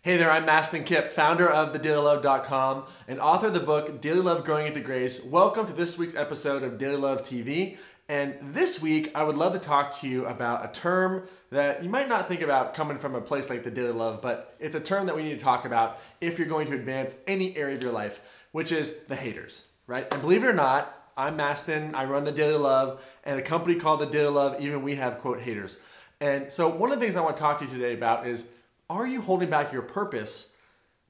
Hey there, I'm Mastin Kipp, founder of thedailylove.com and author of the book Daily Love Growing into Grace. Welcome to this week's episode of Daily Love TV. And this week, I would love to talk to you about a term that you might not think about coming from a place like the Daily Love, but it's a term that we need to talk about if you're going to advance any area of your life, which is the haters, right? And believe it or not, I'm Mastin, I run the Daily Love, and a company called the Daily Love, even we have, quote, haters. And so one of the things I want to talk to you today about is, are you holding back your purpose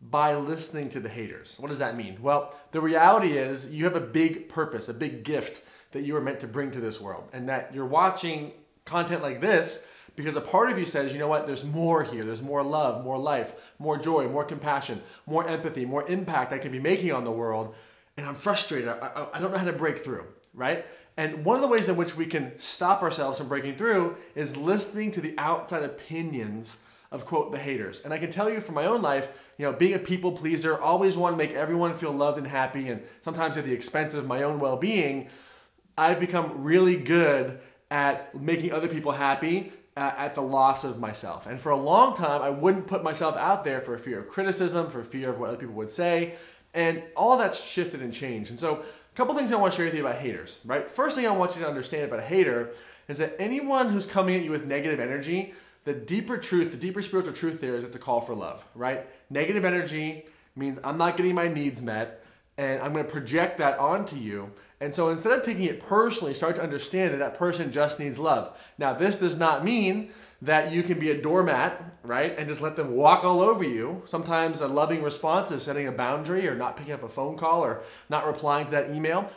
by listening to the haters? What does that mean? Well, the reality is you have a big purpose, a big gift that you are meant to bring to this world, and that you're watching content like this because a part of you says, you know what, there's more here. There's more love, more life, more joy, more compassion, more empathy, more impact I can be making on the world, and I'm frustrated. I don't know how to break through, right? And one of the ways in which we can stop ourselves from breaking through is listening to the outside opinions of, quote, the haters. And I can tell you from my own life, you know, being a people pleaser, always want to make everyone feel loved and happy, and sometimes at the expense of my own well-being, I've become really good at making other people happy at the loss of myself. And for a long time, I wouldn't put myself out there for fear of criticism, for fear of what other people would say. And all that's shifted and changed. And so a couple things I want to share with you about haters, right? First thing I want you to understand about a hater is that anyone who's coming at you with negative energy, the deeper truth, the deeper spiritual truth there is it's a call for love, right? Negative energy means I'm not getting my needs met, and I'm going to project that onto you. And so instead of taking it personally, start to understand that that person just needs love. Now, this does not mean that you can be a doormat, right, and just let them walk all over you. Sometimes a loving response is setting a boundary or not picking up a phone call or not replying to that email.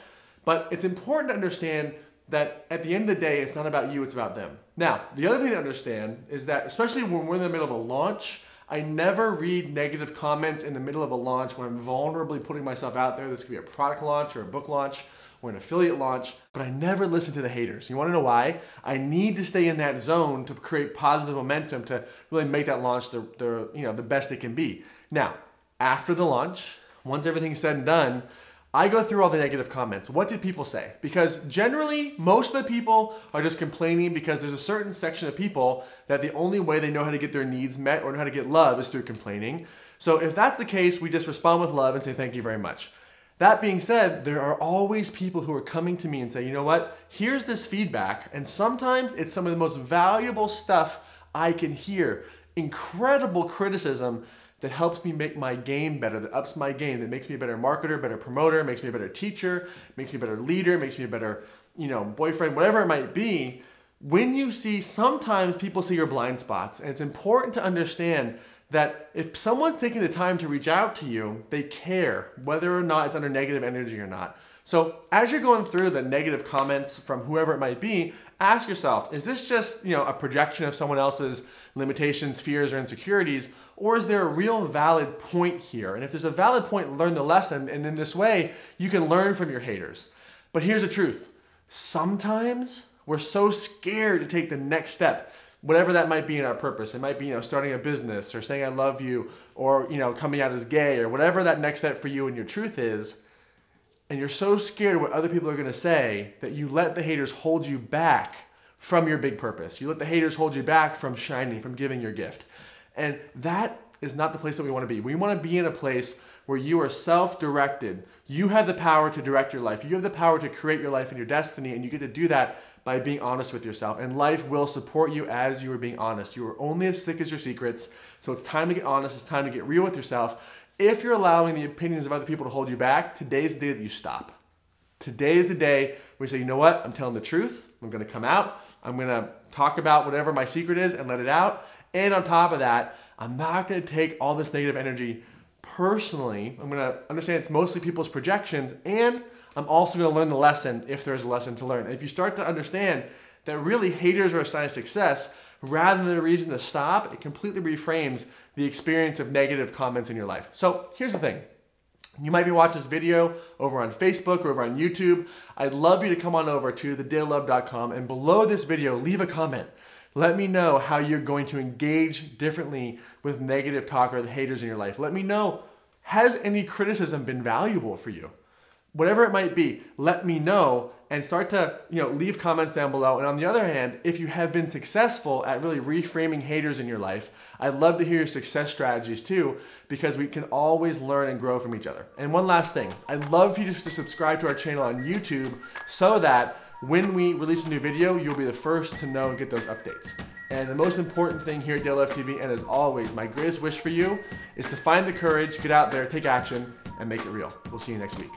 But it's important to understand that at the end of the day, it's not about you, it's about them. Now, the other thing to understand is that, especially when we're in the middle of a launch, I never read negative comments in the middle of a launch when I'm vulnerably putting myself out there. This could be a product launch or a book launch or an affiliate launch, but I never listen to the haters. You want to know why? I need to stay in that zone to create positive momentum to really make that launch the best it can be. Now, after the launch, once everything's said and done, I go through all the negative comments. What did people say? Because generally, most of the people are just complaining because there's a certain section of people that the only way they know how to get their needs met or know how to get love is through complaining. So if that's the case, we just respond with love and say thank you very much. That being said, there are always people who are coming to me and say, you know what, here's this feedback, and sometimes it's some of the most valuable stuff I can hear. Incredible criticism that helps me make my game better, that ups my game, that makes me a better marketer, better promoter, makes me a better teacher, makes me a better leader, makes me a better, boyfriend, whatever it might be. When you see, sometimes people see your blind spots, and it's important to understand that if someone's taking the time to reach out to you, they care, whether or not it's under negative energy or not. So as you're going through the negative comments from whoever it might be, ask yourself, is this just a projection of someone else's limitations, fears, or insecurities, or is there a real valid point here? And if there's a valid point, learn the lesson, and in this way, you can learn from your haters. But here's the truth. Sometimes we're so scared to take the next step, whatever that might be in our purpose. It might be starting a business or saying I love you or coming out as gay or whatever that next step for you and your truth is. And you're so scared of what other people are going to say that you let the haters hold you back from your big purpose. You let the haters hold you back from shining, from giving your gift. And that is not the place that we want to be. We want to be in a place where you are self-directed. You have the power to direct your life. You have the power to create your life and your destiny, and you get to do that by being honest with yourself. And life will support you as you are being honest. You are only as thick as your secrets. So it's time to get honest. It's time to get real with yourself. If you're allowing the opinions of other people to hold you back, today's the day that you stop. Today is the day where you say, you know what? I'm telling the truth. I'm going to come out. I'm going to talk about whatever my secret is and let it out. And on top of that, I'm not going to take all this negative energy personally. I'm going to understand it's mostly people's projections, and I'm also going to learn the lesson if there's a lesson to learn. And if you start to understand that really haters are a sign of success rather than a reason to stop, it completely reframes the experience of negative comments in your life. So here's the thing. You might be watching this video over on Facebook or over on YouTube. I'd love you to come on over to thedailylove.com and below this video, leave a comment. Let me know how you're going to engage differently with negative talk or the haters in your life. Let me know, has any criticism been valuable for you? whatever it might be, let me know and start to leave comments down below. And on the other hand, if you have been successful at really reframing haters in your life, I'd love to hear your success strategies too, because we can always learn and grow from each other. And one last thing, I'd love for you to subscribe to our channel on YouTube so that when we release a new video, you'll be the first to know and get those updates. And the most important thing here at Daily Love TV, and as always, my greatest wish for you is to find the courage, get out there, take action, and make it real. We'll see you next week.